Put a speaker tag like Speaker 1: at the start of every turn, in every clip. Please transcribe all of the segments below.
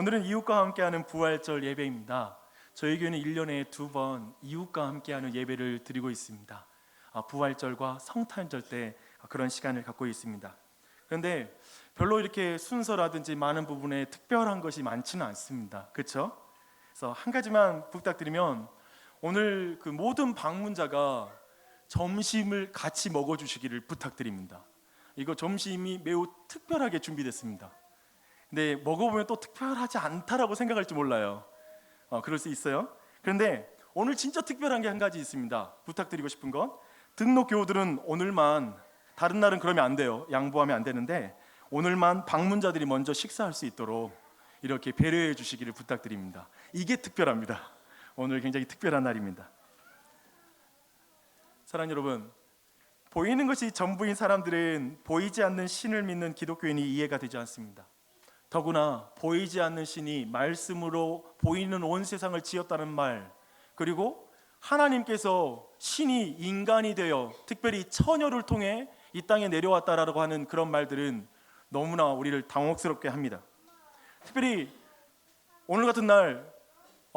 Speaker 1: 오늘은 이웃과 함께하는 부활절 예배입니다. 저희 교회는 1년에 2번 이웃과 함께하는 예배를 드리고 있습니다. 부활절과 성탄절 때 그런 시간을 갖고 있습니다. 그런데 별로 이렇게 순서라든지 많은 부분에 특별한 것이 많지는 않습니다. 그렇죠? 그래서 한 가지만 부탁드리면, 오늘 그 모든 방문자가 점심을 같이 먹어주시기를 부탁드립니다. 이거 점심이 매우 특별하게 준비됐습니다. 근데 먹어보면 또 특별하지 않다라고 생각할지 몰라요. 그럴 수 있어요. 그런데 오늘 진짜 특별한 게 한 가지 있습니다. 부탁드리고 싶은 건, 등록 교우들은 오늘만, 다른 날은 그러면 안 돼요. 양보하면 안 되는데 오늘만 방문자들이 먼저 식사할 수 있도록 이렇게 배려해 주시기를 부탁드립니다. 이게 특별합니다. 오늘 굉장히 특별한 날입니다. 사랑하는 여러분, 보이는 것이 전부인 사람들은 보이지 않는 신을 믿는 기독교인이 이해가 되지 않습니다. 더구나 보이지 않는 신이 말씀으로 보이는 온 세상을 지었다는 말, 그리고 하나님께서 신이 인간이 되어 특별히 처녀를 통해 이 땅에 내려왔다라고 하는 그런 말들은 너무나 우리를 당혹스럽게 합니다. 특별히 오늘 같은 날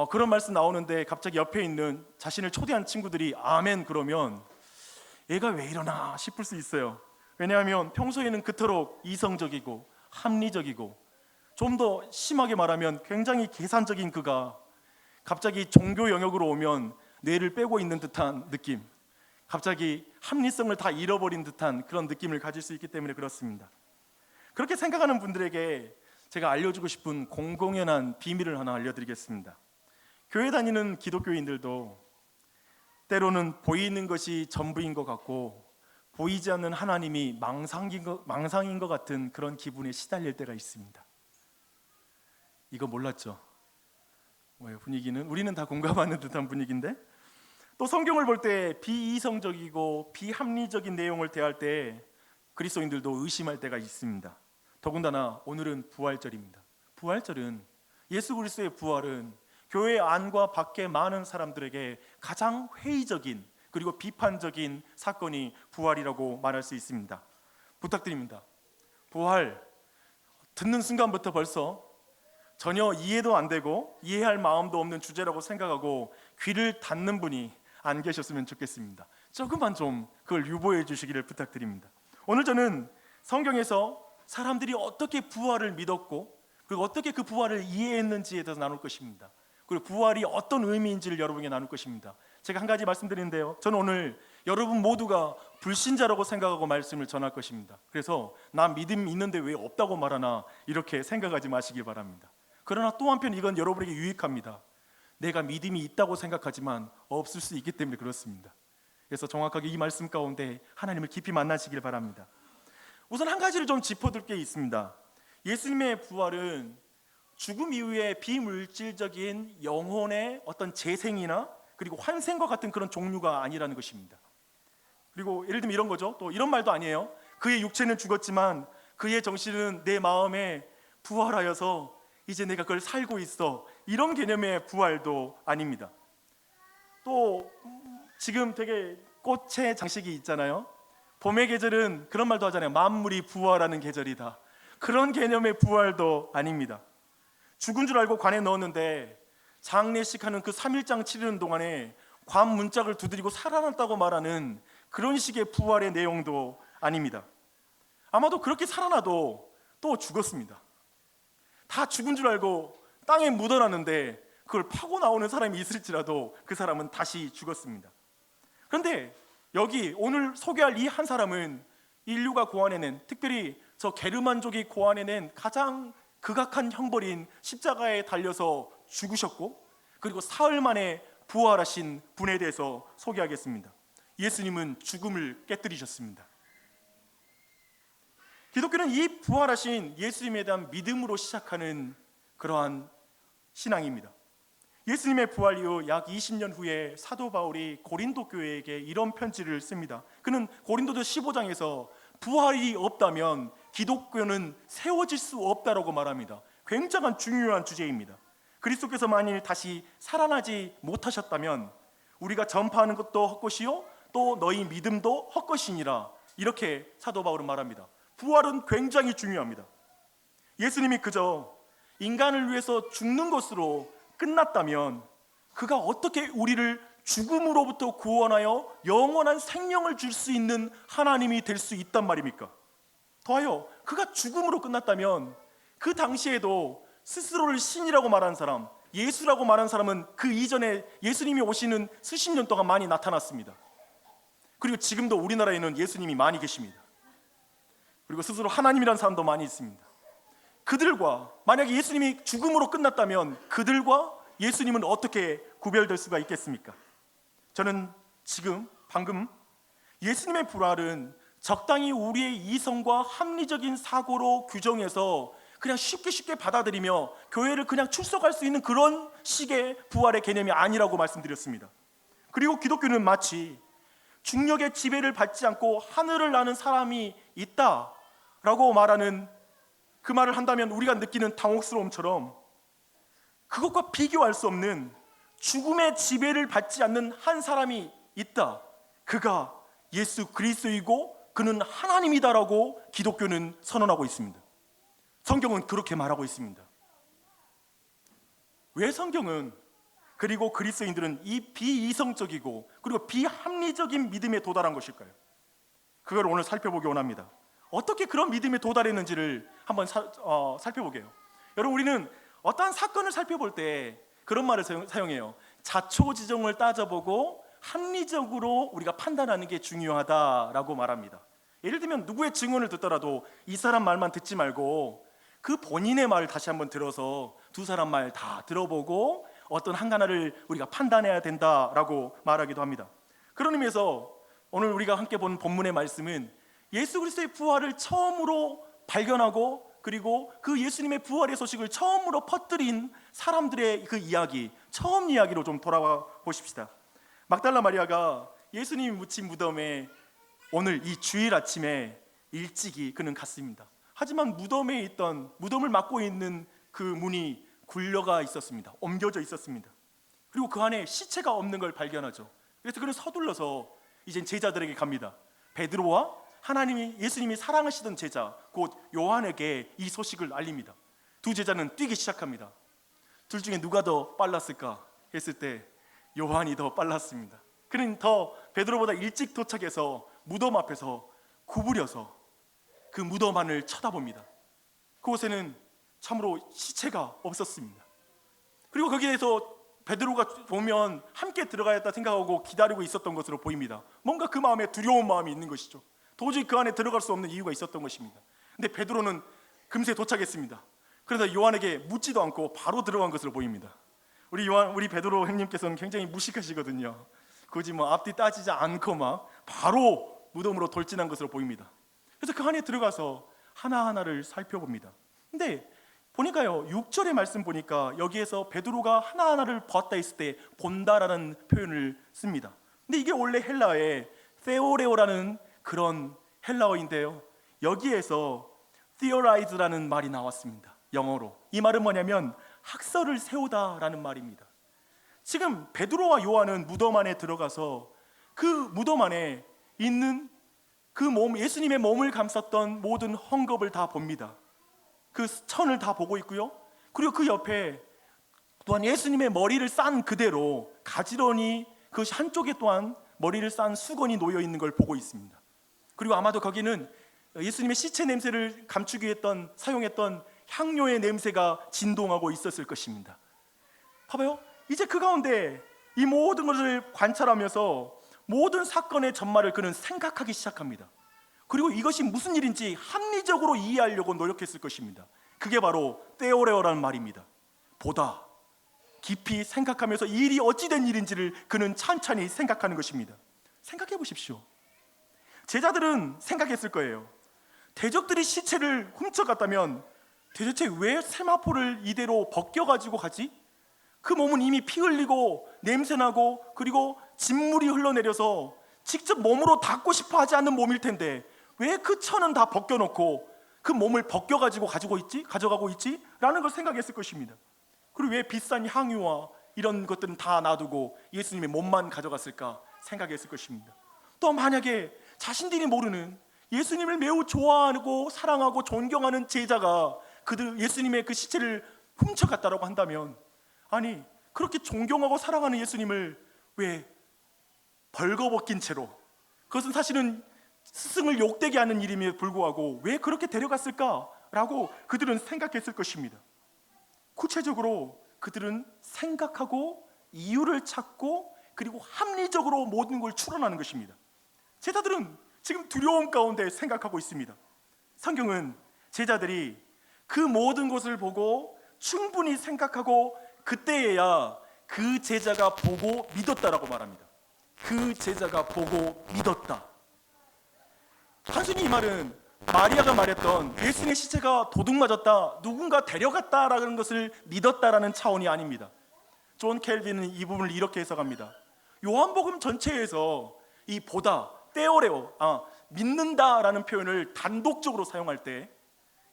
Speaker 1: 그런 말씀 나오는데 갑자기 옆에 있는 자신을 초대한 친구들이 아멘 그러면 얘가 왜 이러나 싶을 수 있어요. 왜냐하면 평소에는 그토록 이성적이고 합리적이고, 좀 더 심하게 말하면 굉장히 계산적인 그가 갑자기 종교 영역으로 오면 뇌를 빼고 있는 듯한 느낌, 갑자기 합리성을 다 잃어버린 듯한 그런 느낌을 가질 수 있기 때문에 그렇습니다. 그렇게 생각하는 분들에게 제가 알려주고 싶은 공공연한 비밀을 하나 알려드리겠습니다. 교회 다니는 기독교인들도 때로는 보이는 것이 전부인 것 같고 보이지 않는 하나님이 망상인 것 같은 그런 기분에 시달릴 때가 있습니다. 이거 몰랐죠? 분위기는 우리는 다 공감하는 듯한 분위기인데, 또 성경을 볼 때 비이성적이고 비합리적인 내용을 대할 때 그리스도인들도 의심할 때가 있습니다. 더군다나 오늘은 부활절입니다. 부활절은, 예수 그리스도의 부활은 교회 안과 밖의 많은 사람들에게 가장 회의적인 그리고 비판적인 사건이 부활이라고 말할 수 있습니다. 부탁드립니다. 부활 듣는 순간부터 벌써 전혀 이해도 안 되고 이해할 마음도 없는 주제라고 생각하고 귀를 닫는 분이 안 계셨으면 좋겠습니다. 조금만 좀 그걸 유보해 주시기를 부탁드립니다. 오늘 저는 성경에서 사람들이 어떻게 부활을 믿었고 그리고 어떻게 그 부활을 이해했는지에 대해서 나눌 것입니다. 그리고 부활이 어떤 의미인지를 여러분에게 나눌 것입니다. 제가 한 가지 말씀드리는데요, 저는 오늘 여러분 모두가 불신자라고 생각하고 말씀을 전할 것입니다. 그래서 나 믿음 있는데 왜 없다고 말하나 이렇게 생각하지 마시길 바랍니다. 그러나 또 한편 이건 여러분에게 유익합니다. 내가 믿음이 있다고 생각하지만 없을 수 있기 때문에 그렇습니다. 그래서 정확하게 이 말씀 가운데 하나님을 깊이 만나시길 바랍니다. 우선 한 가지를 좀 짚어둘 게 있습니다. 예수님의 부활은 죽음 이후에 비물질적인 영혼의 어떤 재생이나 그리고 환생과 같은 그런 종류가 아니라는 것입니다. 그리고 예를 들면 이런 거죠. 또 이런 말도 아니에요. 그의 육체는 죽었지만 그의 정신은 내 마음에 부활하여서 이제 내가 그걸 살고 있어, 이런 개념의 부활도 아닙니다. 또 지금 되게 꽃의 장식이 있잖아요. 봄의 계절은 그런 말도 하잖아요. 만물이 부활하는 계절이다. 그런 개념의 부활도 아닙니다. 죽은 줄 알고 관에 넣었는데 장례식 하는 그 3일장 치르는 동안에 관 문짝을 두드리고 살아났다고 말하는 그런 식의 부활의 내용도 아닙니다. 아마도 그렇게 살아나도 또 죽었습니다. 다 죽은 줄 알고 땅에 묻어놨는데 그걸 파고 나오는 사람이 있을지라도 그 사람은 다시 죽었습니다. 그런데 여기 오늘 소개할 이 한 사람은 인류가 고안해낸, 특별히 저 게르만족이 고안해낸 가장 극악한 형벌인 십자가에 달려서 죽으셨고 그리고 사흘 만에 부활하신 분에 대해서 소개하겠습니다. 예수님은 죽음을 깨뜨리셨습니다. 기독교는 이 부활하신 예수님에 대한 믿음으로 시작하는 그러한 신앙입니다. 예수님의 부활 이후 약 20년 후에 사도 바울이 고린도 교회에게 이런 편지를 씁니다. 그는 고린도서 15장에서 부활이 없다면 기독교는 세워질 수 없다라고 말합니다. 굉장한 중요한 주제입니다. 그리스도께서 만일 다시 살아나지 못하셨다면 우리가 전파하는 것도 헛것이요 또 너희 믿음도 헛것이니라, 이렇게 사도 바울은 말합니다. 부활은 굉장히 중요합니다. 예수님이 그저 인간을 위해서 죽는 것으로 끝났다면 그가 어떻게 우리를 죽음으로부터 구원하여 영원한 생명을 줄 수 있는 하나님이 될 수 있단 말입니까? 더하여 그가 죽음으로 끝났다면 그 당시에도 스스로를 신이라고 말하는 사람, 예수라고 말하는 사람은 그 이전에 예수님이 오시는 수십 년 동안 많이 나타났습니다. 그리고 지금도 우리나라에는 예수님이 많이 계십니다. 그리고 스스로 하나님이라는 사람도 많이 있습니다. 그들과 만약에 예수님이 죽음으로 끝났다면 그들과 예수님은 어떻게 구별될 수가 있겠습니까? 저는 방금 예수님의 부활은 적당히 우리의 이성과 합리적인 사고로 규정해서 그냥 쉽게 받아들이며 교회를 그냥 출석할 수 있는 그런 식의 부활의 개념이 아니라고 말씀드렸습니다. 그리고 기독교는 마치 중력의 지배를 받지 않고 하늘을 나는 사람이 있다라고 말하는 그 말을 한다면 우리가 느끼는 당혹스러움처럼 그것과 비교할 수 없는 죽음의 지배를 받지 않는 한 사람이 있다. 그가 예수 그리스도이고 그는 하나님이다라고 기독교는 선언하고 있습니다. 성경은 그렇게 말하고 있습니다. 왜 성경은 그리고 그리스도인들은 이 비이성적이고 그리고 비합리적인 믿음에 도달한 것일까요? 그걸 오늘 살펴보기 원합니다. 어떻게 그런 믿음에 도달했는지를 한번 살펴보게요. 여러분, 우리는 어떠한 사건을 살펴볼 때 그런 말을 사용해요. 자초지종을 따져보고 합리적으로 우리가 판단하는 게 중요하다라고 말합니다. 예를 들면 누구의 증언을 듣더라도 이 사람 말만 듣지 말고 그 본인의 말을 다시 한번 들어서 두 사람 말 다 들어보고 어떤 하나를 우리가 판단해야 된다라고 말하기도 합니다. 그런 의미에서 오늘 우리가 함께 본 본문의 말씀은 예수 그리스도의 부활을 처음으로 발견하고 그리고 그 예수님의 부활의 소식을 처음으로 퍼뜨린 사람들의 그 이야기, 처음 이야기로 좀 돌아와 보십시다. 막달라 마리아가 예수님이 묻힌 무덤에 오늘 이 주일 아침에 일찍이 그는 갔습니다. 하지만 무덤을 막고 있는 그 문이 굴려가 있었습니다. 옮겨져 있었습니다. 그리고 그 안에 시체가 없는 걸 발견하죠. 그래서 그는 서둘러서 이젠 제자들에게 갑니다. 베드로와 예수님이 사랑하시던 제자 곧 요한에게 이 소식을 알립니다. 두 제자는 뛰기 시작합니다. 둘 중에 누가 더 빨랐을까 했을 때 요한이 더 빨랐습니다. 그는 더 베드로보다 일찍 도착해서 무덤 앞에서 구부려서 그 무덤 안을 쳐다봅니다. 그곳에는 참으로 시체가 없었습니다. 그리고 거기에서 베드로가 보면 함께 들어가야겠다 생각하고 기다리고 있었던 것으로 보입니다. 뭔가 그 마음에 두려운 마음이 있는 것이죠. 도저히 그 안에 들어갈 수 없는 이유가 있었던 것입니다. 근데 베드로는 금세 도착했습니다. 그래서 요한에게 묻지도 않고 바로 들어간 것으로 보입니다. 우리 베드로 형님께서는 굉장히 무식하시거든요. 굳이 앞뒤 따지지 않고 바로 무덤으로 돌진한 것으로 보입니다. 그래서 그 안에 들어가서 하나하나를 살펴봅니다. 근데 보니까요, 6절의 말씀 보니까 여기에서 베드로가 하나하나를 보았다 했을 때 본다라는 표현을 씁니다. 근데 이게 원래 헬라어의 theoreo라는 그런 헬라어인데요, 여기에서 theorize라는 말이 나왔습니다. 영어로. 이 말은 뭐냐면 학설을 세우다라는 말입니다. 지금 베드로와 요한은 무덤 안에 들어가서 그 무덤 안에 있는 그 예수님의 몸을 감쌌던 모든 헝겊을 다 봅니다. 그 천을 다 보고 있고요. 그리고 그 옆에 또한 예수님의 머리를 싼 그대로 가지런히 그 한쪽에 또한 머리를 싼 수건이 놓여 있는 걸 보고 있습니다. 그리고 아마도 거기는 예수님의 시체 냄새를 감추기 위해 사용했던 향료의 냄새가 진동하고 있었을 것입니다. 봐봐요. 이제 그 가운데 이 모든 것을 관찰하면서 모든 사건의 전말을 그는 생각하기 시작합니다. 그리고 이것이 무슨 일인지 합리적으로 이해하려고 노력했을 것입니다. 그게 바로 테오레오라는 말입니다. 보다 깊이 생각하면서 이 일이 어찌된 일인지를 그는 찬찬히 생각하는 것입니다. 생각해 보십시오. 제자들은 생각했을 거예요. 대적들이 시체를 훔쳐갔다면 도대체 왜 세마포를 이대로 벗겨가지고 가지? 그 몸은 이미 피 흘리고 냄새나고 그리고 진물이 흘러내려서 직접 몸으로 닿고 싶어 하지 않는 몸일 텐데 왜 그 천은 다 벗겨놓고 그 몸을 가져가고 있지? 라는 걸 생각했을 것입니다. 그리고 왜 비싼 향유와 이런 것들은 다 놔두고 예수님의 몸만 가져갔을까 생각했을 것입니다. 또 만약에 자신들이 모르는 예수님을 매우 좋아하고 사랑하고 존경하는 제자가 예수님의 그 시체를 훔쳐갔다라고 한다면, 아니 그렇게 존경하고 사랑하는 예수님을 왜 벌거벗긴 채로, 그것은 사실은 스승을 욕되게 하는 일임에도 불구하고 왜 그렇게 데려갔을까라고 그들은 생각했을 것입니다. 구체적으로 그들은 생각하고 이유를 찾고 그리고 합리적으로 모든 걸 추론하는 것입니다. 제자들은 지금 두려움 가운데 생각하고 있습니다. 성경은 제자들이 그 모든 것을 보고 충분히 생각하고 그때에야 그 제자가 보고 믿었다라고 말합니다. 그 제자가 보고 믿었다. 단순히 이 말은 마리아가 말했던 예수님의 시체가 도둑 맞았다, 누군가 데려갔다라는 것을 믿었다라는 차원이 아닙니다. 존 켈빈은 이 부분을 이렇게 해석합니다. 요한복음 전체에서 이 보다, 떼오레오, 믿는다라는 표현을 단독적으로 사용할 때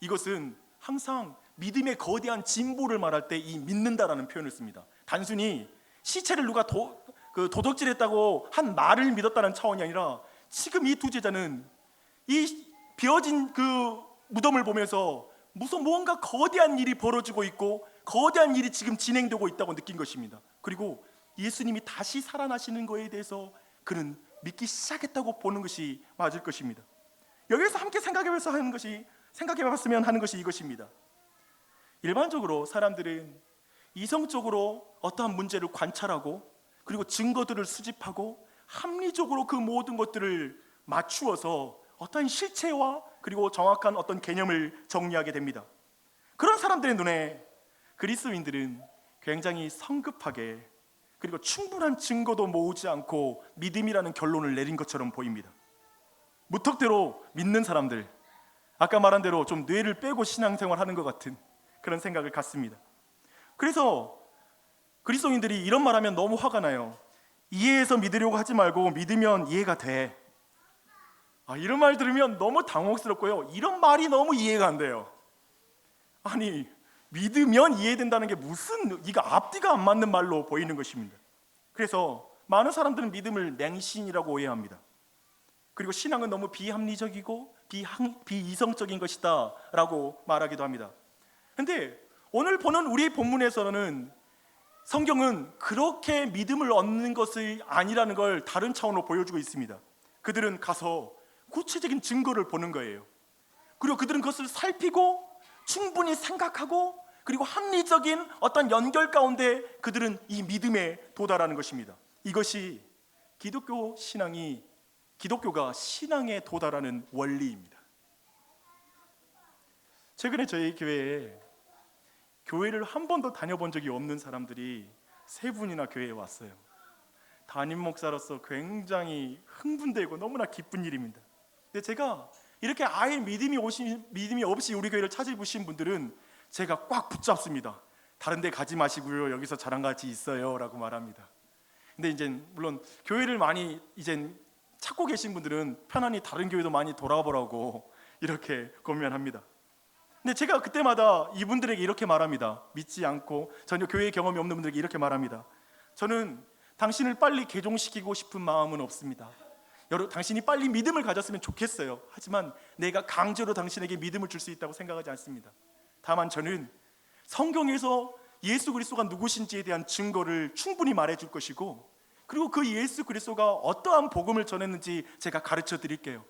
Speaker 1: 이것은 항상 믿음의 거대한 진보를 말할 때 이 믿는다라는 표현을 씁니다. 단순히 시체를 누가 도둑질했다고 한 말을 믿었다는 차원이 아니라 지금 이 두 제자는 이 비어진 그 무덤을 보면서 무슨 무언가 거대한 일이 벌어지고 있고 거대한 일이 지금 진행되고 있다고 느낀 것입니다. 그리고 예수님이 다시 살아나시는 것에 대해서 그는 믿기 시작했다고 보는 것이 맞을 것입니다. 여기서 함께 생각해봤으면 하는 것이 이것입니다. 일반적으로 사람들은 이성적으로 어떠한 문제를 관찰하고 그리고 증거들을 수집하고 합리적으로 그 모든 것들을 맞추어서 어떠한 실체와 그리고 정확한 어떤 개념을 정리하게 됩니다. 그런 사람들의 눈에 그리스도인들은 굉장히 성급하게 그리고 충분한 증거도 모으지 않고 믿음이라는 결론을 내린 것처럼 보입니다. 무턱대로 믿는 사람들, 아까 말한 대로 좀 뇌를 빼고 신앙생활하는 것 같은 그런 생각을 갖습니다. 그래서 그리스도인들이 이런 말하면 너무 화가 나요. 이해해서 믿으려고 하지 말고 믿으면 이해가 돼. 이런 말 들으면 너무 당혹스럽고요, 이런 말이 너무 이해가 안 돼요. 아니 믿으면 이해된다는 게 무슨, 이거 앞뒤가 안 맞는 말로 보이는 것입니다. 그래서 많은 사람들은 믿음을 맹신이라고 오해합니다. 그리고 신앙은 너무 비합리적이고 비이성적인 것이다 라고 말하기도 합니다. 근데 오늘 보는 우리 본문에서는 성경은 그렇게 믿음을 얻는 것이 아니라는 걸 다른 차원으로 보여주고 있습니다. 그들은 가서 구체적인 증거를 보는 거예요. 그리고 그들은 그것을 살피고 충분히 생각하고 그리고 합리적인 어떤 연결 가운데 그들은 이 믿음에 도달하는 것입니다. 이것이 기독교가 신앙에 도달하는 원리입니다. 최근에 저희 교회를 한 번도 다녀본 적이 없는 사람들이 3분이나 교회에 왔어요. 담임 목사로서 굉장히 흥분되고 너무나 기쁜 일입니다. 근데 제가 이렇게 아예 믿음이 없이 우리 교회를 찾아보신 분들은 제가 꽉 붙잡습니다. 다른 데 가지 마시고요, 여기서 저랑 같이 있어요 라고 말합니다. 근데 이제 물론 교회를 많이 이제 찾고 계신 분들은 편안히 다른 교회도 많이 돌아보라고 이렇게 권면합니다. 근데 제가 그때마다 이분들에게 이렇게 말합니다. 믿지 않고 전혀 교회 경험이 없는 분들에게 이렇게 말합니다. 저는 당신을 빨리 개종시키고 싶은 마음은 없습니다. 당신이 빨리 믿음을 가졌으면 좋겠어요. 하지만 내가 강제로 당신에게 믿음을 줄 수 있다고 생각하지 않습니다. 다만 저는 성경에서 예수 그리스도가 누구신지에 대한 증거를 충분히 말해줄 것이고, 그리고 그 예수 그리스도가 어떠한 복음을 전했는지 제가 가르쳐 드릴게요.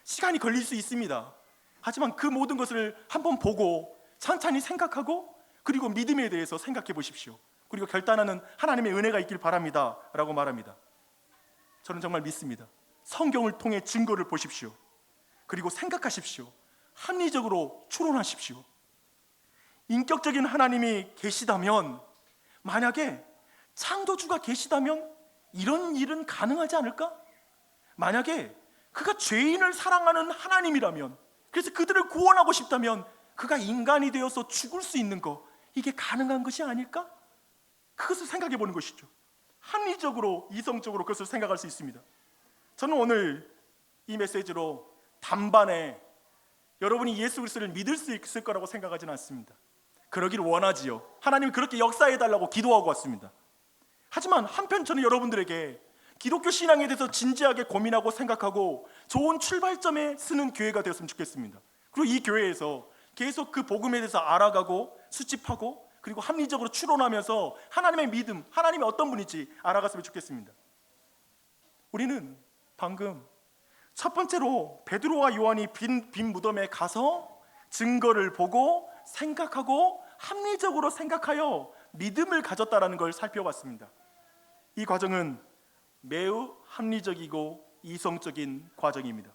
Speaker 1: 시간이 걸릴 수 있습니다. 하지만 그 모든 것을 한번 보고 찬찬히 생각하고 그리고 믿음에 대해서 생각해 보십시오. 그리고 결단하는 하나님의 은혜가 있길 바랍니다 라고 말합니다. 저는 정말 믿습니다. 성경을 통해 증거를 보십시오. 그리고 생각하십시오. 합리적으로 추론하십시오. 인격적인 하나님이 계시다면, 만약에 창조주가 계시다면 이런 일은 가능하지 않을까? 만약에 그가 죄인을 사랑하는 하나님이라면, 그래서 그들을 구원하고 싶다면 그가 인간이 되어서 죽을 수 있는 거, 이게 가능한 것이 아닐까? 그것을 생각해 보는 것이죠. 합리적으로, 이성적으로 그것을 생각할 수 있습니다. 저는 오늘 이 메시지로 단반에 여러분이 예수 그리스도를 믿을 수 있을 거라고 생각하지는 않습니다. 그러기를 원하지요. 하나님이 그렇게 역사해 달라고 기도하고 왔습니다. 하지만 한편 저는 여러분들에게 기독교 신앙에 대해서 진지하게 고민하고 생각하고 좋은 출발점에 쓰는 교회가 되었으면 좋겠습니다. 그리고 이 교회에서 계속 그 복음에 대해서 알아가고 수집하고 그리고 합리적으로 추론하면서 하나님의 믿음, 하나님이 어떤 분인지 알아갔으면 좋겠습니다. 우리는 방금 첫 번째로 베드로와 요한이 빈 무덤에 가서 증거를 보고 생각하고 합리적으로 생각하여 믿음을 가졌다라는 걸 살펴봤습니다. 이 과정은 매우 합리적이고 이성적인 과정입니다.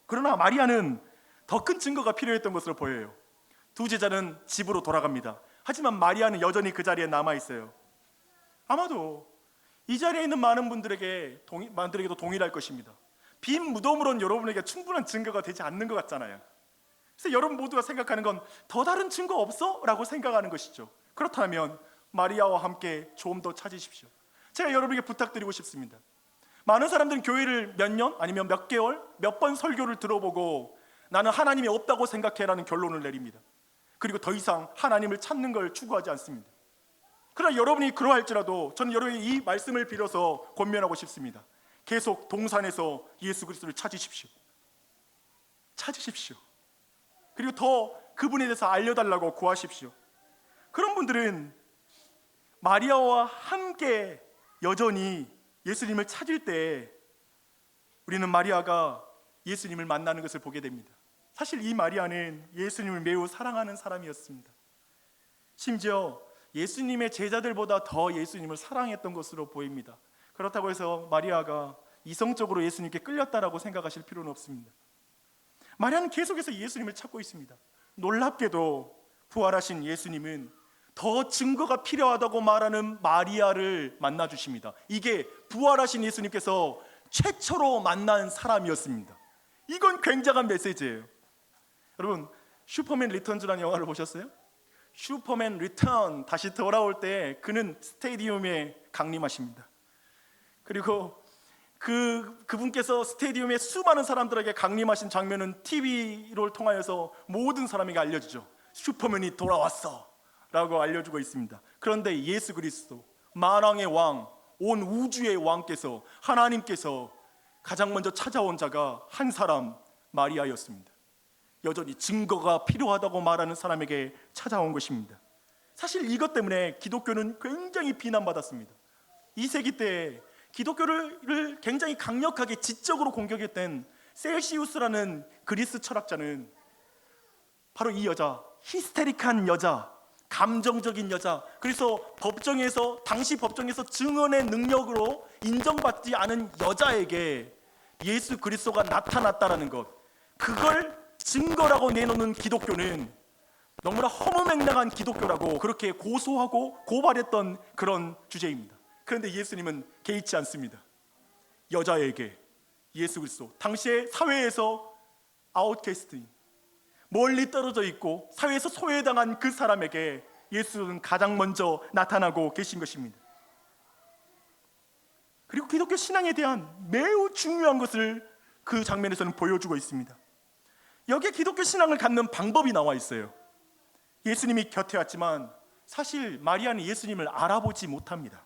Speaker 1: 그러나 마리아는 더 큰 증거가 필요했던 것으로 보여요. 두 제자는 집으로 돌아갑니다. 하지만 마리아는 여전히 그 자리에 남아 있어요. 아마도 이 자리에 있는 많은 분들에게도 동일할 것입니다. 빈 무덤으로는 여러분에게 충분한 증거가 되지 않는 것 같잖아요. 그래서 여러분 모두가 생각하는 건 더 다른 증거 없어? 라고 생각하는 것이죠. 그렇다면 마리아와 함께 좀 더 찾으십시오. 제가 여러분에게 부탁드리고 싶습니다. 많은 사람들은 교회를 몇 년 아니면 몇 개월 몇 번 설교를 들어보고 나는 하나님이 없다고 생각해라는 결론을 내립니다. 그리고 더 이상 하나님을 찾는 걸 추구하지 않습니다. 그러나 여러분이 그러할지라도 저는 여러분에게 이 말씀을 빌어서 권면하고 싶습니다. 계속 동산에서 예수 그리스도를 찾으십시오. 그리고 더 그분에 대해서 알려달라고 구하십시오. 그런 분들은 마리아와 함께 여전히 예수님을 찾을 때 우리는 마리아가 예수님을 만나는 것을 보게 됩니다. 사실 이 마리아는 예수님을 매우 사랑하는 사람이었습니다. 심지어 예수님의 제자들보다 더 예수님을 사랑했던 것으로 보입니다. 그렇다고 해서 마리아가 이성적으로 예수님께 끌렸다라고 생각하실 필요는 없습니다. 마리아는 계속해서 예수님을 찾고 있습니다. 놀랍게도 부활하신 예수님은 더 증거가 필요하다고 말하는 마리아를 만나 주십니다. 이게 부활하신 예수님께서 최초로 만난 사람이었습니다. 이건 굉장한 메시지예요. 여러분, 슈퍼맨 리턴즈라는 영화를 보셨어요? 슈퍼맨 리턴, 다시 돌아올 때 그는 스테디움에 강림하십니다. 그리고 그분께서 스테디움에 수많은 사람들에게 강림하신 장면은 TV를 통하여서 모든 사람에게 알려주죠. 슈퍼맨이 돌아왔어 라고 알려주고 있습니다. 그런데 예수 그리스도, 만왕의 왕, 온 우주의 왕께서, 하나님께서 가장 먼저 찾아온 자가 한 사람, 마리아였습니다. 여전히 증거가 필요하다고 말하는 사람에게 찾아온 것입니다. 사실 이것 때문에 기독교는 굉장히 비난받았습니다. 2세기 때 기독교를 굉장히 강력하게 지적으로 공격했던 셀시우스라는 그리스 철학자는 바로 이 여자, 히스테릭한 여자, 감정적인 여자, 그래서 당시 법정에서 증언의 능력으로 인정받지 않은 여자에게 예수 그리스도가 나타났다라는 것, 그걸 증거라고 내놓는 기독교는 너무나 허무맹랑한 기독교라고 그렇게 고소하고 고발했던 그런 주제입니다. 그런데 예수님은 개의치 않습니다. 여자에게 예수 그리스도, 당시의 사회에서 아웃캐스트인, 멀리 떨어져 있고 사회에서 소외당한 그 사람에게 예수는 가장 먼저 나타나고 계신 것입니다. 그리고 기독교 신앙에 대한 매우 중요한 것을 그 장면에서는 보여주고 있습니다. 여기에 기독교 신앙을 갖는 방법이 나와 있어요. 예수님이 곁에 왔지만 사실 마리아는 예수님을 알아보지 못합니다.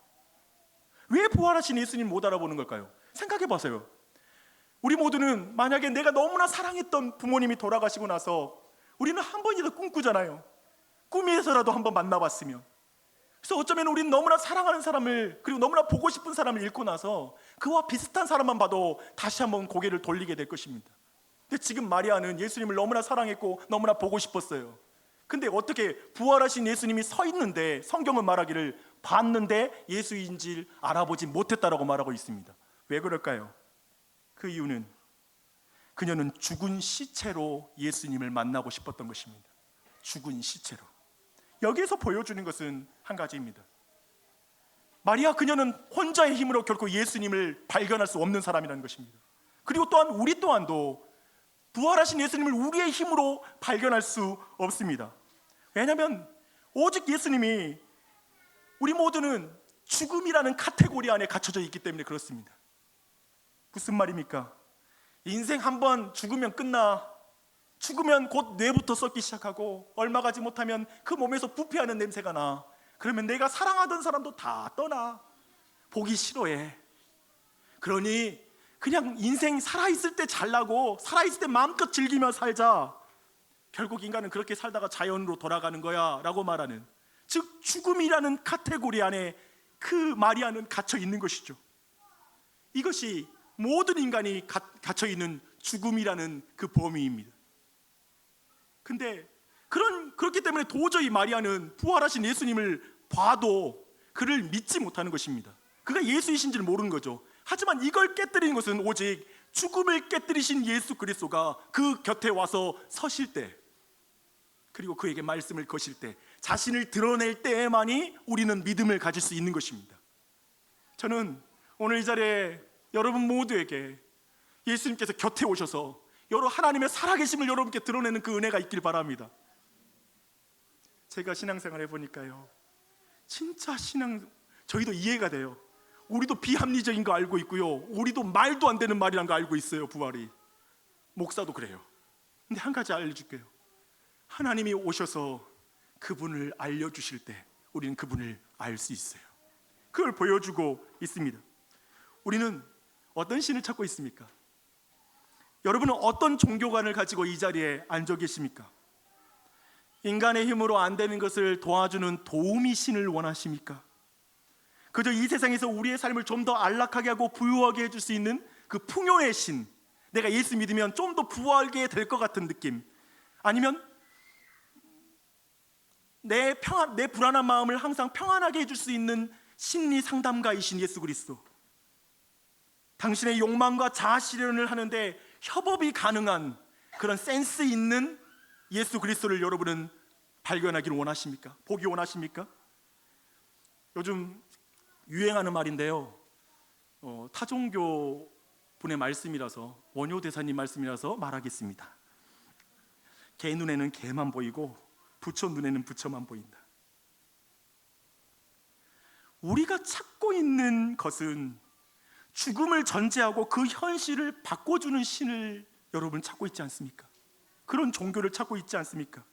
Speaker 1: 왜 부활하신 예수님 못 알아보는 걸까요? 생각해 보세요. 우리 모두는 만약에 내가 너무나 사랑했던 부모님이 돌아가시고 나서 우리는 한 번이라도 꿈꾸잖아요. 꿈에서라도 한번 만나봤으면. 그래서 어쩌면 우리는 너무나 사랑하는 사람을, 그리고 너무나 보고 싶은 사람을 잃고 나서 그와 비슷한 사람만 봐도 다시 한번 고개를 돌리게 될 것입니다. 근데 지금 마리아는 예수님을 너무나 사랑했고 너무나 보고 싶었어요. 근데 어떻게 부활하신 예수님이 서 있는데 성경은 말하기를 봤는데 예수인지를 알아보지 못했다라고 말하고 있습니다. 왜 그럴까요? 그 이유는 그녀는 죽은 시체로 예수님을 만나고 싶었던 것입니다. 죽은 시체로. 여기에서 보여주는 것은 한 가지입니다. 마리아, 그녀는 혼자의 힘으로 결코 예수님을 발견할 수 없는 사람이라는 것입니다. 그리고 또한 우리 또한도 부활하신 예수님을 우리의 힘으로 발견할 수 없습니다. 왜냐하면 오직 예수님이, 우리 모두는 죽음이라는 카테고리 안에 갇혀져 있기 때문에 그렇습니다. 무슨 말입니까? 인생 한번 죽으면 끝나. 죽으면 곧 뇌부터 썩기 시작하고 얼마 가지 못하면 그 몸에서 부패하는 냄새가 나. 그러면 내가 사랑하던 사람도 다 떠나. 보기 싫어해. 그러니 그냥 인생 살아있을 때 잘나고 살아있을 때 마음껏 즐기며 살자. 결국 인간은 그렇게 살다가 자연으로 돌아가는 거야 라고 말하는, 즉 죽음이라는 카테고리 안에 그 마리아는 갇혀 있는 것이죠. 이것이 모든 인간이 갇혀 있는 죽음이라는 그 범위입니다. 근데 그렇기 때문에 도저히 마리아는 부활하신 예수님을 봐도 그를 믿지 못하는 것입니다. 그가 예수이신지를 모르는 거죠. 하지만 이걸 깨뜨리는 것은 오직 죽음을 깨뜨리신 예수 그리스도가 그 곁에 와서 서실 때, 그리고 그에게 말씀을 거실 때, 자신을 드러낼 때에만이 우리는 믿음을 가질 수 있는 것입니다. 저는 오늘 이 자리에 여러분 모두에게 예수님께서 곁에 오셔서 하나님의 살아계심을 여러분께 드러내는 그 은혜가 있길 바랍니다. 제가 신앙생활 해보니까요, 진짜 저희도 이해가 돼요. 우리도 비합리적인 거 알고 있고요, 우리도 말도 안 되는 말이란 거 알고 있어요. 부활이, 목사도 그래요. 근데 한 가지 알려줄게요. 하나님이 오셔서 그분을 알려주실 때 우리는 그분을 알 수 있어요. 그걸 보여주고 있습니다. 우리는 어떤 신을 찾고 있습니까? 여러분은 어떤 종교관을 가지고 이 자리에 앉아 계십니까? 인간의 힘으로 안 되는 것을 도와주는 도우미 신을 원하십니까? 그저 이 세상에서 우리의 삶을 좀 더 안락하게 하고 부유하게 해줄 수 있는 그 풍요의 신, 내가 예수 믿으면 좀 더 부유하게 될 것 같은 느낌, 아니면 내 불안한 마음을 항상 평안하게 해줄 수 있는 심리 상담가이신 예수 그리스도, 당신의 욕망과 자아 실현을 하는데 협업이 가능한 그런 센스 있는 예수 그리스도를 여러분은 발견하기를 원하십니까? 보기 원하십니까? 요즘 유행하는 말인데요, 타종교 분의 말씀이라서, 원효 대사님 말씀이라서 말하겠습니다. 개 눈에는 개만 보이고 부처 눈에는 부처만 보인다. 우리가 찾고 있는 것은 죽음을 전제하고 그 현실을 바꿔주는 신을 여러분 찾고 있지 않습니까? 그런 종교를 찾고 있지 않습니까?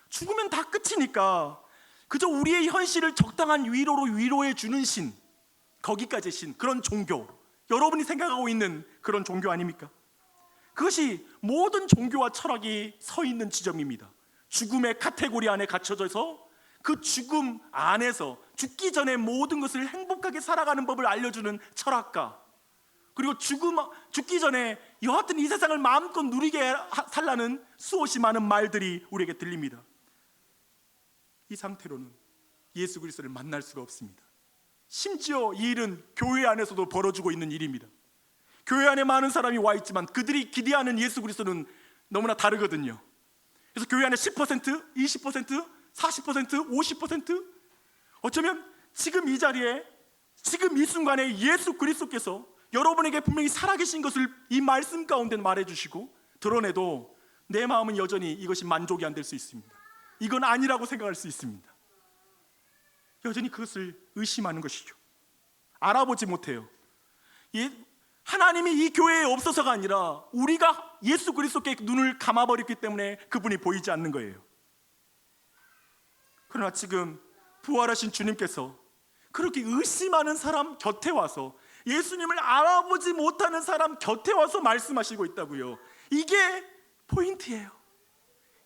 Speaker 1: 죽으면 다 끝이니까 그저 우리의 현실을 적당한 위로로 위로해 주는 신, 거기까지의 신, 그런 종교, 여러분이 생각하고 있는 그런 종교 아닙니까? 그것이 모든 종교와 철학이 서 있는 지점입니다. 죽음의 카테고리 안에 갇혀져서 그 죽음 안에서 죽기 전에 모든 것을 행복하게 살아가는 법을 알려주는 철학가, 그리고 죽기 전에 여하튼 이 세상을 마음껏 누리게 살라는 수없이 많은 말들이 우리에게 들립니다. 이 상태로는 예수 그리스도를 만날 수가 없습니다. 심지어 이 일은 교회 안에서도 벌어지고 있는 일입니다. 교회 안에 많은 사람이 와 있지만 그들이 기대하는 예수 그리스도는 너무나 다르거든요. 그래서 교회 안에 10%, 20%, 40%, 50%, 어쩌면 지금 이 자리에, 지금 이 순간에 예수 그리스도께서 여러분에게 분명히 살아계신 것을 이 말씀 가운데 말해주시고 드러내도 내 마음은 여전히 이것이 만족이 안 될 수 있습니다. 이건 아니라고 생각할 수 있습니다. 여전히 그것을 의심하는 것이죠. 알아보지 못해요. 하나님이 이 교회에 없어서가 아니라 우리가 예수 그리스도께 눈을 감아버렸기 때문에 그분이 보이지 않는 거예요. 그러나 지금 부활하신 주님께서 그렇게 의심하는 사람 곁에 와서, 예수님을 알아보지 못하는 사람 곁에 와서 말씀하시고 있다고요. 이게 포인트예요.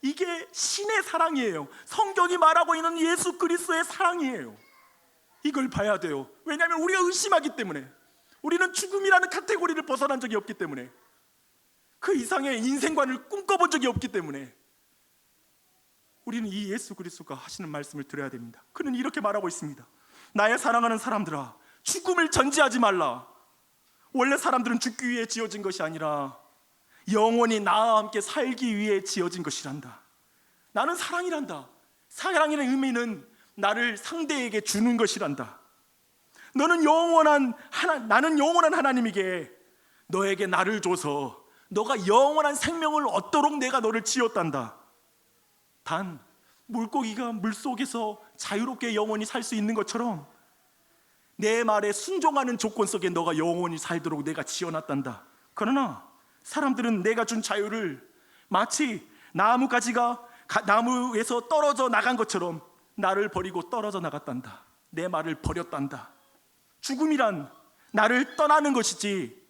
Speaker 1: 이게 신의 사랑이에요. 성경이 말하고 있는 예수 그리스도의 사랑이에요. 이걸 봐야 돼요. 왜냐하면 우리가 의심하기 때문에, 우리는 죽음이라는 카테고리를 벗어난 적이 없기 때문에, 그 이상의 인생관을 꿈꿔본 적이 없기 때문에 우리는 이 예수 그리스도가 하시는 말씀을 들어야 됩니다. 그는 이렇게 말하고 있습니다. 나의 사랑하는 사람들아, 죽음을 전제하지 말라. 원래 사람들은 죽기 위해 지어진 것이 아니라 영원히 나와 함께 살기 위해 지어진 것이란다. 나는 사랑이란다. 사랑이라는 의미는 나를 상대에게 주는 것이란다. 나는 영원한 하나님에게 너에게 나를 줘서 너가 영원한 생명을 얻도록 내가 너를 지었단다. 단 물고기가 물속에서 자유롭게 영원히 살 수 있는 것처럼 내 말에 순종하는 조건 속에 너가 영원히 살도록 내가 지어놨단다. 그러나 사람들은 내가 준 자유를 마치 나무가지가 나무에서 떨어져 나간 것처럼 나를 버리고 떨어져 나갔단다. 내 말을 버렸단다. 죽음이란 나를 떠나는 것이지,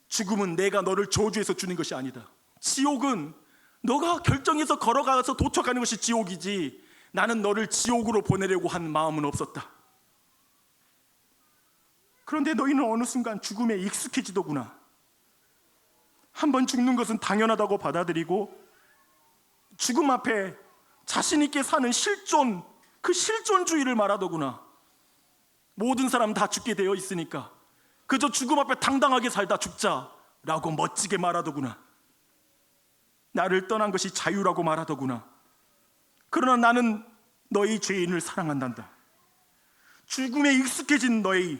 Speaker 1: 죽음은 내가 너를 저주해서 주는 것이 아니다. 지옥은 너가 결정해서 걸어가서 도착하는 것이 지옥이지, 나는 너를 지옥으로 보내려고 한 마음은 없었다. 그런데 너희는 어느 순간 죽음에 익숙해지더구나. 한번 죽는 것은 당연하다고 받아들이고 죽음 앞에 자신 있게 사는 실존, 그 실존주의를 말하더구나. 모든 사람 다 죽게 되어 있으니까 그저 죽음 앞에 당당하게 살다 죽자라고 멋지게 말하더구나. 나를 떠난 것이 자유라고 말하더구나. 그러나 나는 너희 죄인을 사랑한단다. 죽음에 익숙해진 너희,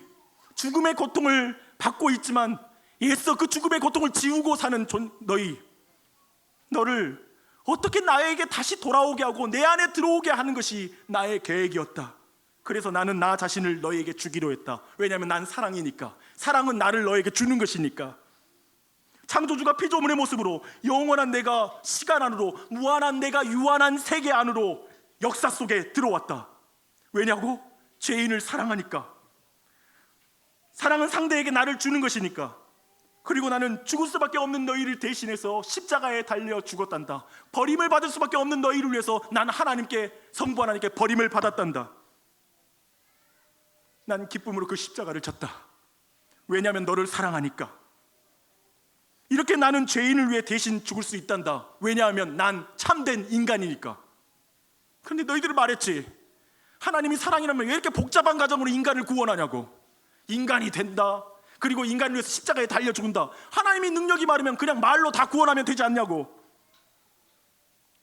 Speaker 1: 죽음의 고통을 받고 있지만 애써 그 죽음의 고통을 지우고 사는 너를 어떻게 나에게 다시 돌아오게 하고 내 안에 들어오게 하는 것이 나의 계획이었다. 그래서 나는 나 자신을 너에게 주기로 했다. 왜냐하면 난 사랑이니까. 사랑은 나를 너에게 주는 것이니까. 창조주가 피조물의 모습으로 영원한 내가 시간 안으로, 무한한 내가 유한한 세계 안으로 역사 속에 들어왔다. 왜냐고? 죄인을 사랑하니까. 사랑은 상대에게 나를 주는 것이니까. 그리고 나는 죽을 수밖에 없는 너희를 대신해서 십자가에 달려 죽었단다. 버림을 받을 수밖에 없는 너희를 위해서 난 하나님께, 성부 하나님께 버림을 받았단다. 난 기쁨으로 그 십자가를 졌다. 왜냐하면 너를 사랑하니까. 이렇게 나는 죄인을 위해 대신 죽을 수 있단다. 왜냐하면 난 참된 인간이니까. 그런데 너희들은 말했지, 하나님이 사랑이라면 왜 이렇게 복잡한 과정으로 인간을 구원하냐고. 인간이 된다, 그리고 인간을 위해서 십자가에 달려 죽는다. 하나님이 능력이 많으면 그냥 말로 다 구원하면 되지 않냐고.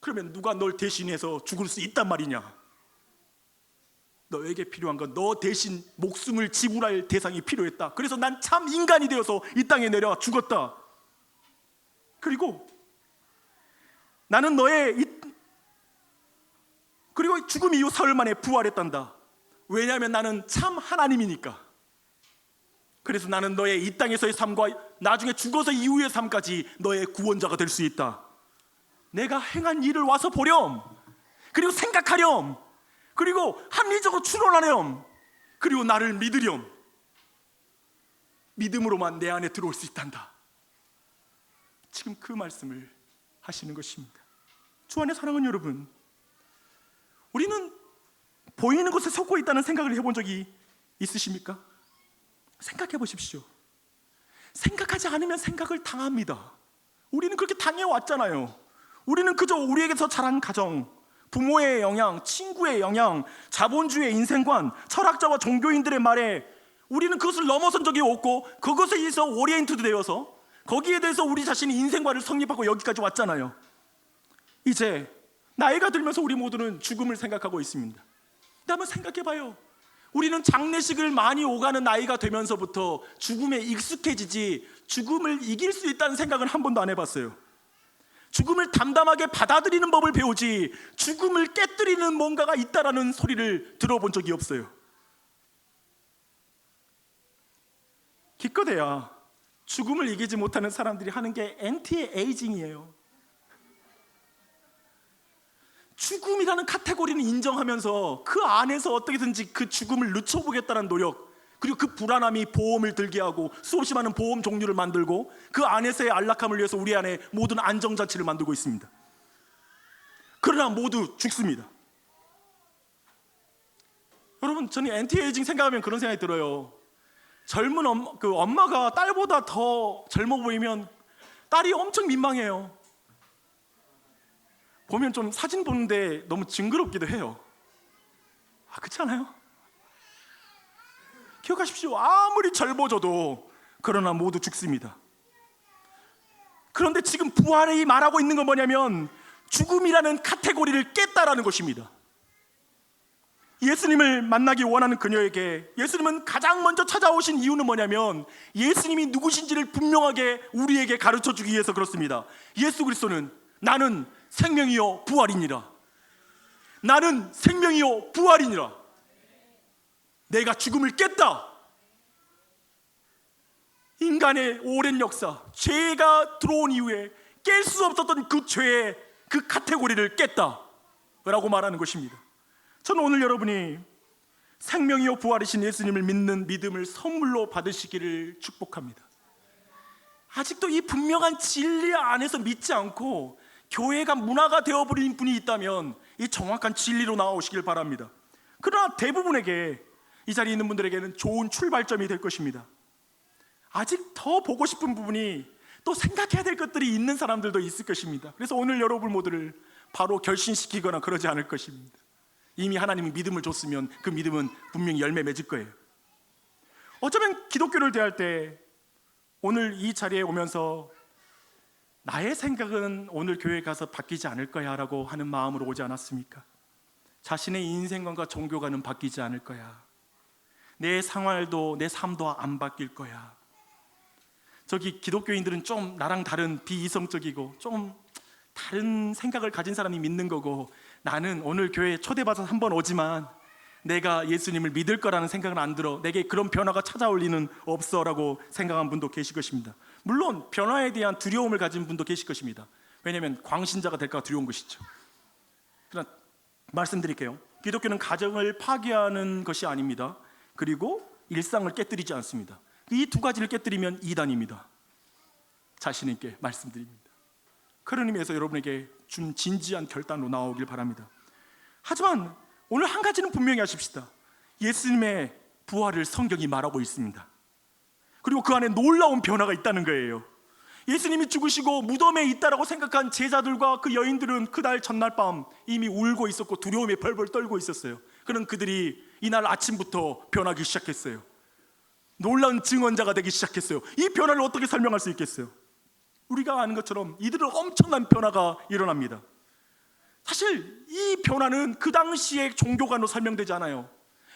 Speaker 1: 그러면 누가 널 대신해서 죽을 수 있단 말이냐. 너에게 필요한 건 너 대신 목숨을 지불할 대상이 필요했다. 그래서 난 참 인간이 되어서 이 땅에 내려와 죽었다. 그리고 나는 그리고 죽음 이후 사흘 만에 부활했단다. 왜냐하면 나는 참 하나님이니까. 그래서 나는 너의 이 땅에서의 삶과 나중에 죽어서 이후의 삶까지 너의 구원자가 될 수 있다. 내가 행한 일을 와서 보렴, 그리고 생각하렴, 그리고 합리적으로 추론하렴, 그리고 나를 믿으렴. 믿음으로만 내 안에 들어올 수 있단다. 지금 그 말씀을 하시는 것입니다. 주 안의 사랑하는 여러분, 우리는 보이는 것에 속고 있다는 생각을 해본 적이 있으십니까? 생각해 보십시오. 생각하지 않으면 생각을 당합니다. 우리는 그렇게 당해왔잖아요. 우리는 그저 우리에게서 자란 가정, 부모의 영향, 친구의 영향, 자본주의의 인생관, 철학자와 종교인들의 말에 우리는 그것을 넘어선 적이 없고 그것에 의해서 오리엔트드 되어서 거기에 대해서 우리 자신이 인생관을 성립하고 여기까지 왔잖아요. 이제 나이가 들면서 우리 모두는 죽음을 생각하고 있습니다. 근데 한번 생각해봐요. 우리는 장례식을 많이 오가는 나이가 되면서부터 죽음에 익숙해지지 죽음을 이길 수 있다는 생각은 한 번도 안 해봤어요. 죽음을 담담하게 받아들이는 법을 배우지 죽음을 깨뜨리는 뭔가가 있다라는 소리를 들어본 적이 없어요. 기껏해야 죽음을 이기지 못하는 사람들이 하는 게 엔티에이징이에요. 죽음이라는 카테고리는 인정하면서 그 안에서 어떻게든지 그 죽음을 늦춰보겠다는 노력, 그리고 그 불안함이 보험을 들게 하고 수없이 많은 보험 종류를 만들고 그 안에서의 안락함을 위해서 우리 안에 모든 안정장치를 만들고 있습니다. 그러나 모두 죽습니다. 여러분, 저는 엔티에이징 생각하면 그런 생각이 들어요. 젊은 엄마가 딸보다 더 젊어 보이면 딸이 엄청 민망해요. 보면 좀 사진 보는데 너무 징그럽기도 해요. 그렇지 않아요? 기억하십시오. 아무리 젊어져도 그러나 모두 죽습니다. 그런데 지금 부활이 말하고 있는 건 뭐냐면 죽음이라는 카테고리를 깼다라는 것입니다. 예수님을 만나기 원하는 그녀에게 예수님은 가장 먼저 찾아오신 이유는 뭐냐면 예수님이 누구신지를 분명하게 우리에게 가르쳐주기 위해서 그렇습니다. 예수 그리스도는 나는 생명이요 부활이니라. 나는 생명이요 부활이니라. 내가 죽음을 깼다. 인간의 오랜 역사, 죄가 들어온 이후에 깰 수 없었던 그 죄의 그 카테고리를 깼다 라고 말하는 것입니다. 저는 오늘 여러분이 생명이요 부활이신 예수님을 믿는 믿음을 선물로 받으시기를 축복합니다. 아직도 이 분명한 진리 안에서 믿지 않고 교회가 문화가 되어버린 분이 있다면 이 정확한 진리로 나오시길 바랍니다. 그러나 대부분에게, 이 자리에 있는 분들에게는 좋은 출발점이 될 것입니다. 아직 더 보고 싶은 부분이, 또 생각해야 될 것들이 있는 사람들도 있을 것입니다. 그래서 오늘 여러분 모두를 바로 결신시키거나 그러지 않을 것입니다. 이미 하나님이 믿음을 줬으면 그 믿음은 분명히 열매 맺을 거예요. 어쩌면 기독교를 대할 때 오늘 이 자리에 오면서 나의 생각은 오늘 교회에 가서 바뀌지 않을 거야 라고 하는 마음으로 오지 않았습니까? 자신의 인생관과 종교관은 바뀌지 않을 거야, 내 생활도 내 삶도 안 바뀔 거야. 저기 기독교인들은 좀 나랑 다른 비이성적이고 좀 다른 생각을 가진 사람이 믿는 거고, 나는 오늘 교회에 초대받아서 한번 오지만 내가 예수님을 믿을 거라는 생각은 안 들어, 내게 그런 변화가 찾아올 리는 없어 라고 생각한 분도 계실 것입니다. 물론 변화에 대한 두려움을 가진 분도 계실 것입니다. 왜냐하면 광신자가 될까 두려운 것이죠. 그러나 말씀드릴게요. 기독교는 가정을 파괴하는 것이 아닙니다. 그리고 일상을 깨뜨리지 않습니다. 이 두 가지를 깨뜨리면 이단입니다. 자신 있게 말씀드립니다. 그런 의미에서 여러분에게 준 진지한 결단으로 나오길 바랍니다. 하지만 오늘 한 가지는 분명히 하십시다. 예수님의 부활을 성경이 말하고 있습니다. 그리고 그 안에 놀라운 변화가 있다는 거예요. 예수님이 죽으시고 무덤에 있다라고 생각한 제자들과 그 여인들은 그날 전날 밤 이미 울고 있었고 두려움에 벌벌 떨고 있었어요. 그런 그들이 이날 아침부터 변하기 시작했어요. 놀라운 증언자가 되기 시작했어요. 이 변화를 어떻게 설명할 수 있겠어요? 우리가 아는 것처럼 이들은 엄청난 변화가 일어납니다. 사실 이 변화는 그 당시의 종교관으로 설명되지 않아요.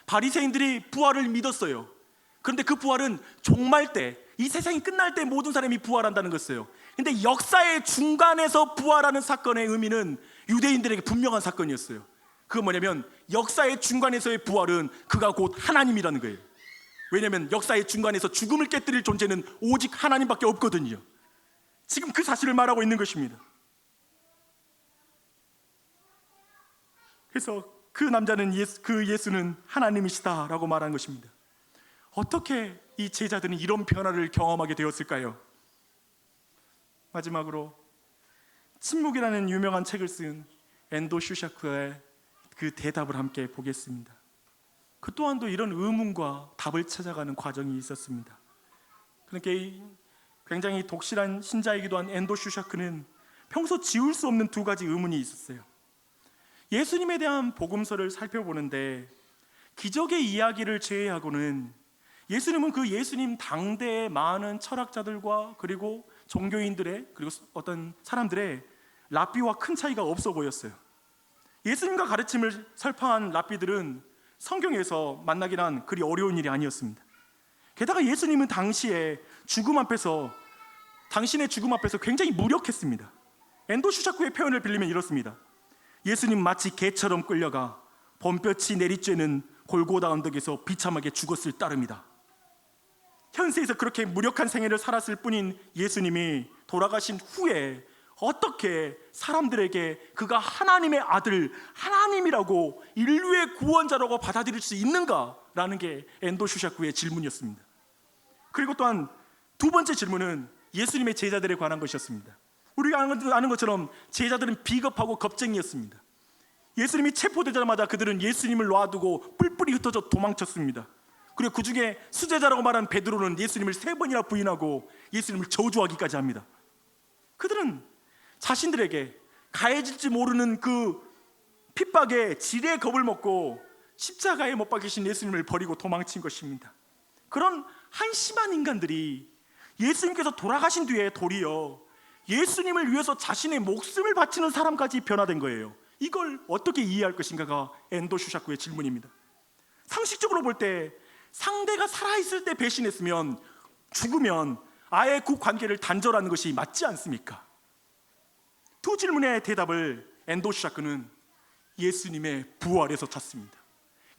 Speaker 1: 바리새인들이 부활을 믿었어요. 그런데 그 부활은 종말 때, 이 세상이 끝날 때 모든 사람이 부활한다는 것이에요. 근데 역사의 중간에서 부활하는 사건의 의미는 유대인들에게 분명한 사건이었어요. 그건 뭐냐면 역사의 중간에서의 부활은 그가 곧 하나님이라는 거예요. 왜냐하면 역사의 중간에서 죽음을 깨뜨릴 존재는 오직 하나님밖에 없거든요. 지금 그 사실을 말하고 있는 것입니다. 그래서 그 남자는 그 예수는 하나님이시다라고 말한 것입니다. 어떻게 이 제자들은 이런 변화를 경험하게 되었을까요? 마지막으로 침묵이라는 유명한 책을 쓴 엔도 슈샤크의 그 대답을 함께 보겠습니다. 그 또한도 이런 의문과 답을 찾아가는 과정이 있었습니다. 그러니까 굉장히 독실한 신자이기도 한 엔도 슈샤크는 평소 지울 수 없는 두 가지 의문이 있었어요. 예수님에 대한 복음서를 살펴보는데 기적의 이야기를 제외하고는 예수님은 그 예수님 당대의 많은 철학자들과 그리고 종교인들의 그리고 어떤 사람들의 랍비와 큰 차이가 없어 보였어요. 예수님과 가르침을 설파한 랍비들은 성경에서 만나긴 한 그리 어려운 일이 아니었습니다. 게다가 예수님은 당시에 당신의 죽음 앞에서 굉장히 무력했습니다. 엔도 슈샤크의 표현을 빌리면 이렇습니다. 예수님 마치 개처럼 끌려가 봄볕이 내리쬐는 골고다 언덕에서 비참하게 죽었을 따름이다. 현세에서 그렇게 무력한 생애를 살았을 뿐인 예수님이 돌아가신 후에 어떻게 사람들에게 그가 하나님의 아들, 하나님이라고 인류의 구원자라고 받아들일 수 있는가라는 게 엔도 슈샤크의 질문이었습니다. 그리고 또한 두 번째 질문은 예수님의 제자들에 관한 것이었습니다. 우리가 아는 것처럼 제자들은 비겁하고 겁쟁이였습니다. 예수님이 체포되자마자 그들은 예수님을 놔두고 뿔뿔이 흩어져 도망쳤습니다. 그리고 그 중에 수제자라고 말한 베드로는 예수님을 3번이나 부인하고 예수님을 저주하기까지 합니다. 그들은 자신들에게 가해질지 모르는 그 핍박에 지레 겁을 먹고 십자가에 못 박히신 예수님을 버리고 도망친 것입니다. 그런 한심한 인간들이 예수님께서 돌아가신 뒤에 도리어 예수님을 위해서 자신의 목숨을 바치는 사람까지 변화된 거예요. 이걸 어떻게 이해할 것인가가 엔도 슈샤크의 질문입니다. 상식적으로 볼 때 상대가 살아있을 때 배신했으면 죽으면 아예 그 관계를 단절하는 것이 맞지 않습니까? 두 질문의 대답을 엔도 슈샤크는 예수님의 부활에서 찾습니다.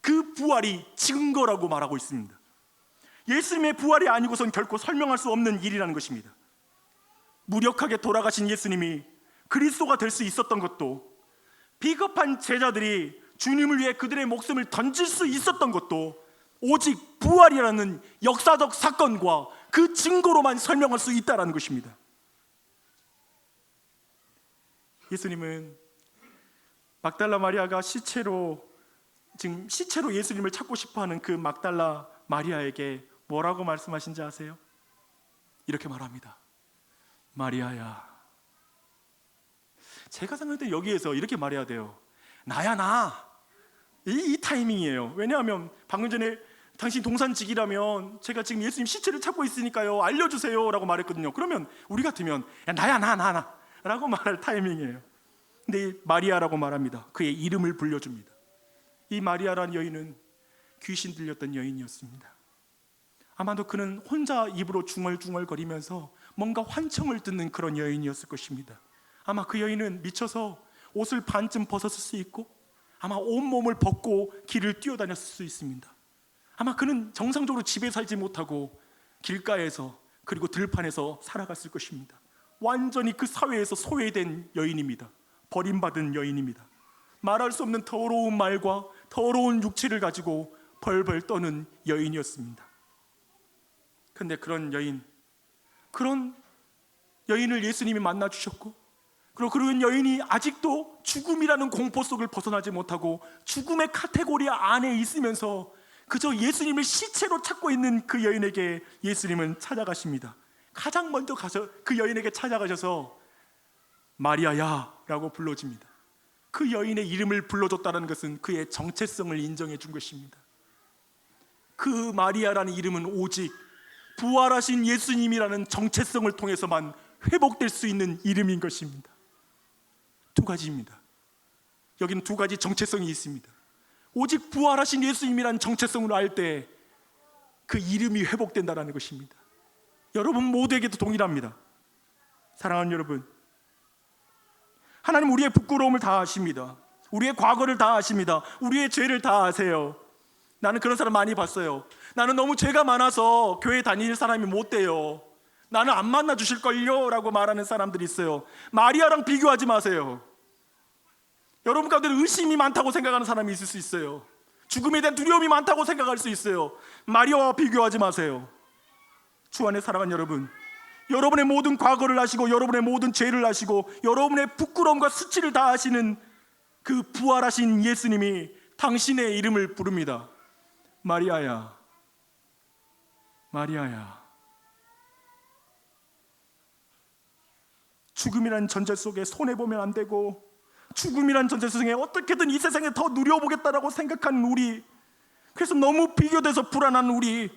Speaker 1: 그 부활이 증거라고 말하고 있습니다. 예수님의 부활이 아니고선 결코 설명할 수 없는 일이라는 것입니다. 무력하게 돌아가신 예수님이 그리스도가 될 수 있었던 것도, 비겁한 제자들이 주님을 위해 그들의 목숨을 던질 수 있었던 것도 오직 부활이라는 역사적 사건과 그 증거로만 설명할 수 있다는 것입니다. 예수님은 막달라 마리아가 시체로 예수님을 찾고 싶어하는 그 막달라 마리아에게 뭐라고 말씀하신지 아세요? 이렇게 말합니다. 마리아야. 제가 생각할 때 여기에서 이렇게 말해야 돼요. 나야 나. 이 타이밍이에요. 왜냐하면 방금 전에 당신 동산직이라면 제가 지금 예수님 시체를 찾고 있으니까요 알려주세요 라고 말했거든요. 그러면 우리 같으면 야, 나야 나 라고 말할 타이밍이에요. 근데 마리아라고 말합니다. 그의 이름을 불려줍니다. 이 마리아라는 여인은 귀신 들렸던 여인이었습니다. 아마도 그는 혼자 입으로 중얼중얼거리면서 뭔가 환청을 듣는 그런 여인이었을 것입니다. 아마 그 여인은 미쳐서 옷을 반쯤 벗었을 수 있고 아마 온몸을 벗고 길을 뛰어다녔을 수 있습니다. 아마 그는 정상적으로 집에 살지 못하고 길가에서 그리고 들판에서 살아갔을 것입니다. 완전히 그 사회에서 소외된 여인입니다. 버림받은 여인입니다. 말할 수 없는 더러운 말과 더러운 육체를 가지고 벌벌 떠는 여인이었습니다. 그런데 그런 여인을 예수님이 만나 주셨고, 그리고 그런 여인이 아직도 죽음이라는 공포 속을 벗어나지 못하고 죽음의 카테고리 안에 있으면서 그저 예수님을 시체로 찾고 있는 그 여인에게 예수님은 찾아가십니다. 가장 먼저 가서 그 여인에게 찾아가셔서 마리아야 라고 불러줍니다. 그 여인의 이름을 불러줬다는 것은 그의 정체성을 인정해 준 것입니다. 그 마리아라는 이름은 오직 부활하신 예수님이라는 정체성을 통해서만 회복될 수 있는 이름인 것입니다. 두 가지입니다. 여기는 두 가지 정체성이 있습니다. 오직 부활하신 예수님이라는 정체성을 알 때 그 이름이 회복된다는 것입니다. 여러분 모두에게도 동일합니다. 사랑하는 여러분, 하나님 우리의 부끄러움을 다 아십니다. 우리의 과거를 다 아십니다. 우리의 죄를 다 아세요. 나는 그런 사람 많이 봤어요. 나는 너무 죄가 많아서 교회 다닐 사람이 못 돼요. 나는 안 만나 주실걸요 라고 말하는 사람들이 있어요. 마리아랑 비교하지 마세요. 여러분 가운데 의심이 많다고 생각하는 사람이 있을 수 있어요. 죽음에 대한 두려움이 많다고 생각할 수 있어요. 마리아와 비교하지 마세요. 주 안에 사랑하는 여러분, 여러분의 모든 과거를 아시고 여러분의 모든 죄를 아시고 여러분의 부끄러움과 수치를 다 아시는 그 부활하신 예수님이 당신의 이름을 부릅니다. 마리아야, 마리아야. 죽음이라는 전제 속에 손해보면 안 되고 죽음이라는 전제 속에 어떻게든 이 세상에 더 누려보겠다라고 생각하는 우리, 그래서 너무 비교돼서 불안한 우리,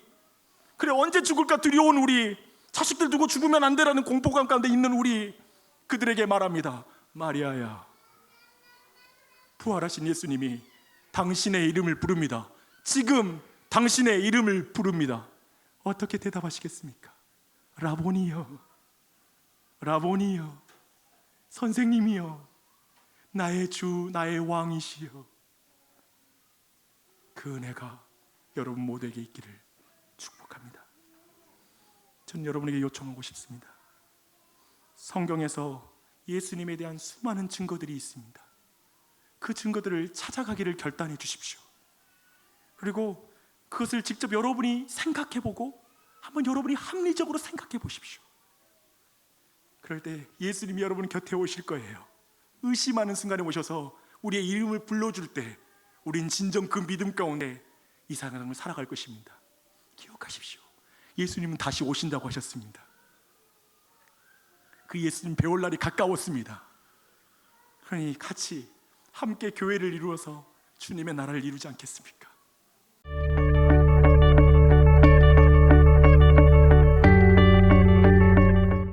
Speaker 1: 그래 언제 죽을까 두려운 우리, 자식들 두고 죽으면 안 되라는 공포감 가운데 있는 우리, 그들에게 말합니다. 마리아야, 부활하신 예수님이 당신의 이름을 부릅니다. 지금 당신의 이름을 부릅니다. 어떻게 대답하시겠습니까? 라보니여, 라보니여, 선생님이여, 나의 주, 나의 왕이시여. 그 은혜가 여러분 모두에게 있기를 축복합니다. 전 여러분에게 요청하고 싶습니다. 성경에서 예수님에 대한 수많은 증거들이 있습니다. 그 증거들을 찾아가기를 결단해 주십시오. 그리고 그것을 직접 여러분이 생각해보고 한번 여러분이 합리적으로 생각해 보십시오. 그럴 때 예수님이 여러분 곁에 오실 거예요. 의심하는 순간에 오셔서 우리의 이름을 불러줄 때 우린 진정 그 믿음 가운데 이 세상을 살아갈 것입니다. 기억하십시오. 예수님은 다시 오신다고 하셨습니다. 그 예수님 배울 날이 가까웠습니다. 그러니 같이 함께 교회를 이루어서 주님의 나라를 이루지 않겠습니까?